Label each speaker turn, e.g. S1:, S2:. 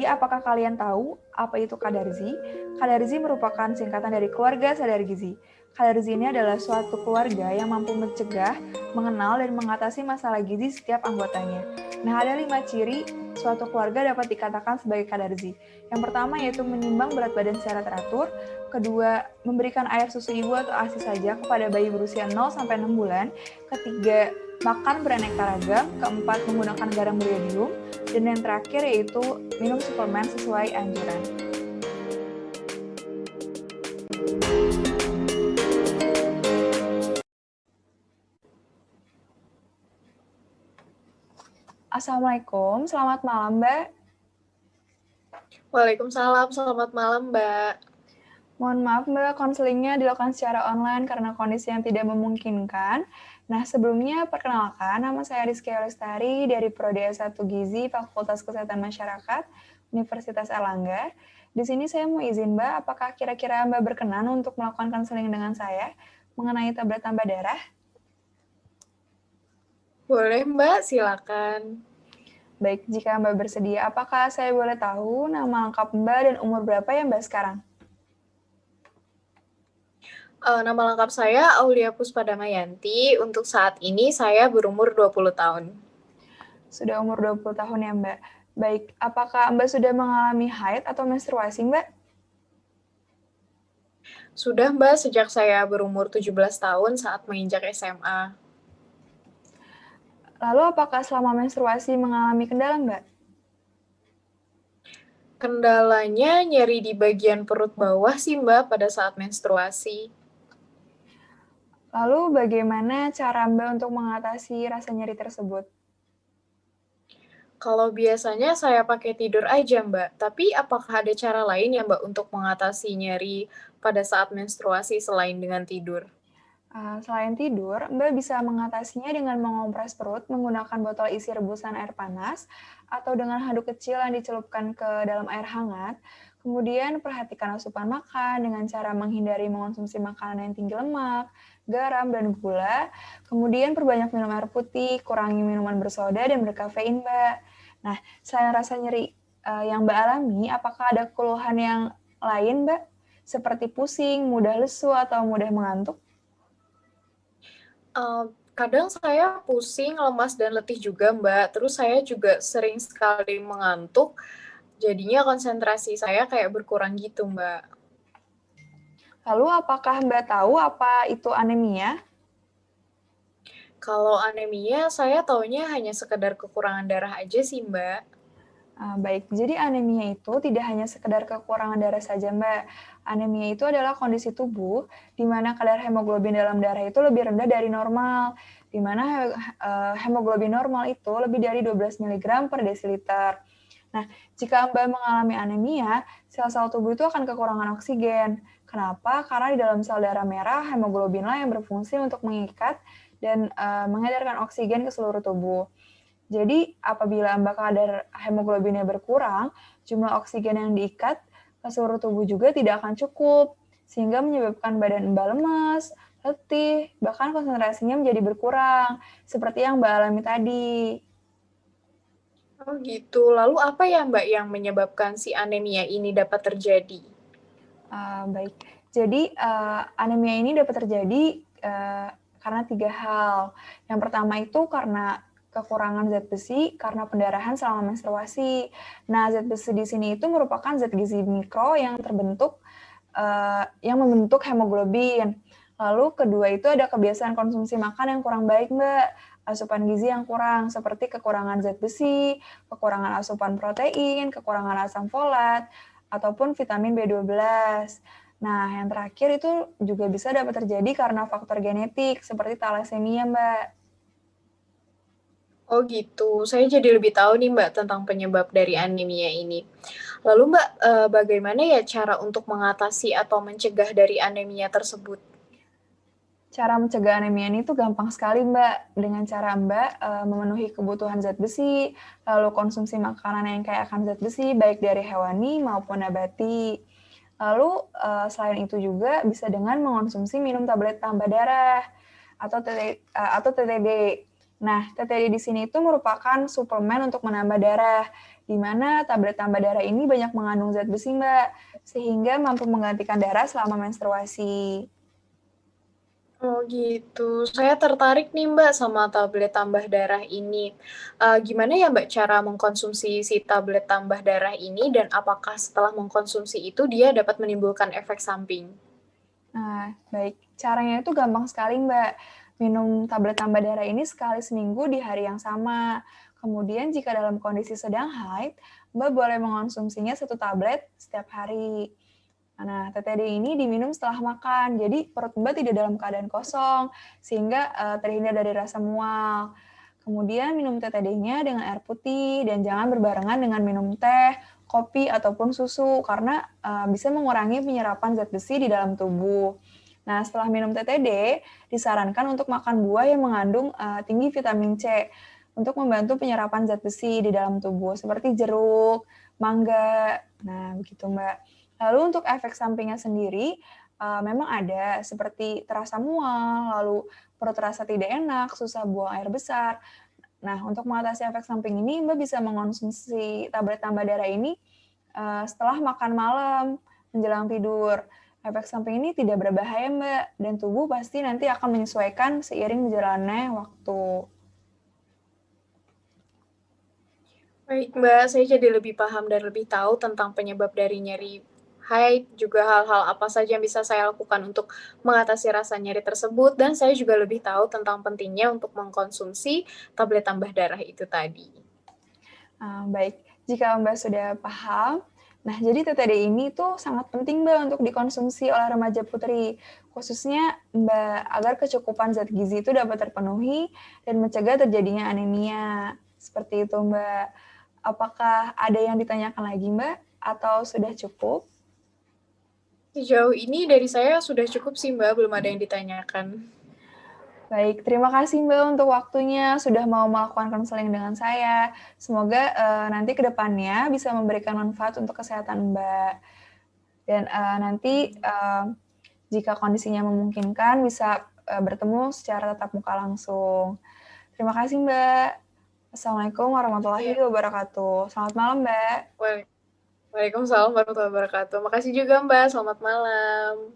S1: Jadi, apakah kalian tahu apa itu Kadarzi? Kadarzi merupakan singkatan dari keluarga sadar gizi. Kadarzi ini adalah suatu keluarga yang mampu mencegah, mengenal, dan mengatasi masalah gizi setiap anggotanya. Nah, ada 5 ciri suatu keluarga dapat dikatakan sebagai Kadarzi. Yang pertama yaitu menimbang berat badan secara teratur. Kedua, memberikan air susu ibu atau ASI saja kepada bayi berusia 0-6 bulan. Ketiga, makan beraneka ragam. Keempat, menggunakan garam beriodium. Dan yang terakhir yaitu minum suplemen sesuai anjuran. Assalamualaikum, selamat malam Mbak.
S2: Waalaikumsalam, selamat malam Mbak.
S1: Mohon maaf Mbak, konselingnya dilakukan secara online karena kondisi yang tidak memungkinkan. Nah, sebelumnya perkenalkan, nama saya Rizky Lestari dari Prodi S1 Gizi Fakultas Kesehatan Masyarakat Universitas Erlangga. Di sini saya mau izin Mbak, apakah kira-kira Mbak berkenan untuk melakukan konseling dengan saya mengenai tablet tambah darah?
S2: Boleh Mbak, silakan.
S1: Baik, jika Mbak bersedia, apakah saya boleh tahu nama lengkap Mbak dan umur berapa ya Mbak sekarang?
S2: Nama lengkap saya Aulia Puspadamayanti. Untuk saat ini saya berumur 20 tahun.
S1: Sudah umur 20 tahun ya Mbak. Baik, apakah Mbak sudah mengalami haid atau menstruasi Mbak?
S2: Sudah Mbak, sejak saya berumur 17 tahun saat menginjak SMA.
S1: Lalu apakah selama menstruasi mengalami kendala Mbak?
S2: Kendalanya nyeri di bagian perut bawah sih Mbak pada saat menstruasi.
S1: Lalu bagaimana cara Mbak untuk mengatasi rasa nyeri tersebut?
S2: Kalau biasanya saya pakai tidur aja Mbak, tapi apakah ada cara lain ya Mbak untuk mengatasi nyeri pada saat menstruasi selain dengan tidur?
S1: Selain tidur, Mbak bisa mengatasinya dengan mengompres perut menggunakan botol isi rebusan air panas atau dengan handuk kecil yang dicelupkan ke dalam air hangat. Kemudian perhatikan asupan makan dengan cara menghindari mengonsumsi makanan yang tinggi lemak, garam, dan gula. Kemudian perbanyak minum air putih, kurangi minuman bersoda dan berkafein, Mbak. Nah, selain rasa nyeri yang Mbak alami, apakah ada keluhan yang lain, Mbak? Seperti pusing, mudah lesu, atau mudah mengantuk?
S2: Kadang saya pusing, lemas, dan letih juga, Mbak. Terus saya juga sering sekali mengantuk, jadinya konsentrasi saya kayak berkurang gitu, Mbak.
S1: Lalu apakah Mbak tahu apa itu anemia?
S2: Kalau anemia, saya taunya hanya sekedar kekurangan darah aja sih, Mbak.
S1: Baik, jadi anemia itu tidak hanya sekedar kekurangan darah saja, Mbak. Anemia itu adalah kondisi tubuh di mana kadar hemoglobin dalam darah itu lebih rendah dari normal, di mana hemoglobin normal itu lebih dari 12 mg per desiliter. Nah, jika Mbak mengalami anemia, sel-sel tubuh itu akan kekurangan oksigen. Kenapa? Karena di dalam sel darah merah, hemoglobinlah yang berfungsi untuk mengikat dan mengedarkan oksigen ke seluruh tubuh. Jadi, apabila Mbak kadar hemoglobinnya berkurang, jumlah oksigen yang diikat ke seluruh tubuh juga tidak akan cukup, sehingga menyebabkan badan Mbak lemas, letih, bahkan konsentrasinya menjadi berkurang, seperti yang Mbak alami tadi.
S2: Oh gitu. Lalu apa ya, Mbak, yang menyebabkan si anemia ini dapat terjadi?
S1: Baik, jadi anemia ini dapat terjadi karena 3 hal. Yang pertama itu karena kekurangan zat besi karena pendarahan selama menstruasi. Nah, zat besi di sini itu merupakan zat gizi mikro yang terbentuk yang membentuk hemoglobin. Lalu kedua itu ada kebiasaan konsumsi makan yang kurang baik, Mbak. Asupan gizi yang kurang, seperti kekurangan zat besi, kekurangan asupan protein, kekurangan asam folat, ataupun vitamin B12. Nah, yang terakhir itu juga bisa dapat terjadi karena faktor genetik, seperti thalassemia, Mbak.
S2: Oh gitu. Saya jadi lebih tahu nih, Mbak, tentang penyebab dari anemia ini. Lalu, Mbak, bagaimana ya cara untuk mengatasi atau mencegah dari anemia tersebut?
S1: Cara mencegah anemia ini tuh gampang sekali, Mbak. Dengan cara Mbak memenuhi kebutuhan zat besi, lalu konsumsi makanan yang kaya akan zat besi, baik dari hewani maupun nabati. Lalu selain itu juga bisa dengan mengonsumsi minum tablet tambah darah atau TTD. Nah, TTD di sini itu merupakan suplemen untuk menambah darah, di mana tablet tambah darah ini banyak mengandung zat besi, Mbak, sehingga mampu menggantikan darah selama menstruasi.
S2: Oh gitu, saya tertarik nih Mbak sama tablet tambah darah ini. Gimana ya Mbak cara mengkonsumsi si tablet tambah darah ini dan apakah setelah mengkonsumsi itu dia dapat menimbulkan efek samping?
S1: Nah, baik. Caranya itu gampang sekali, Mbak. Minum tablet tambah darah ini sekali seminggu di hari yang sama. Kemudian jika dalam kondisi sedang haid, Mbak boleh mengonsumsinya 1 tablet setiap hari. Nah, TTD ini diminum setelah makan, jadi perut Mbak tidak dalam keadaan kosong, sehingga terhindar dari rasa mual. Kemudian minum TTD-nya dengan air putih dan jangan berbarengan dengan minum teh, kopi, ataupun susu, karena bisa mengurangi penyerapan zat besi di dalam tubuh. Nah, setelah minum TTD, disarankan untuk makan buah yang mengandung tinggi vitamin C untuk membantu penyerapan zat besi di dalam tubuh, seperti jeruk, mangga. Nah, begitu Mbak. Lalu untuk efek sampingnya sendiri, memang ada seperti terasa mual, lalu perut terasa tidak enak, susah buang air besar. Nah, untuk mengatasi efek samping ini, Mbak bisa mengonsumsi tablet tambah darah ini setelah makan malam, menjelang tidur. Efek samping ini tidak berbahaya, Mbak, dan tubuh pasti nanti akan menyesuaikan seiring berjalannya waktu.
S2: Baik Mbak, saya jadi lebih paham dan lebih tahu tentang penyebab dari nyeri haid, juga hal-hal apa saja yang bisa saya lakukan untuk mengatasi rasa nyeri tersebut, dan saya juga lebih tahu tentang pentingnya untuk mengkonsumsi tablet tambah darah itu tadi.
S1: Baik, jika Mbak sudah paham, nah jadi TTD ini tuh sangat penting Mbak untuk dikonsumsi oleh remaja putri, khususnya Mbak agar kecukupan zat gizi itu dapat terpenuhi dan mencegah terjadinya anemia. Seperti itu Mbak. Apakah ada yang ditanyakan lagi Mbak atau sudah cukup?
S2: Sejauh ini dari saya sudah cukup sih Mbak, belum ada yang ditanyakan.
S1: Baik, terima kasih Mbak untuk waktunya, sudah mau melakukan konseling dengan saya. Semoga nanti ke depannya bisa memberikan manfaat untuk kesehatan Mbak. Dan nanti jika kondisinya memungkinkan bisa bertemu secara tatap muka langsung. Terima kasih Mbak. Assalamualaikum warahmatullahi
S2: Iya,
S1: wabarakatuh. Selamat malam Mbak.
S2: Waalaikumsalam warahmatullahi wabarakatuh. Makasih juga Mbak, selamat malam.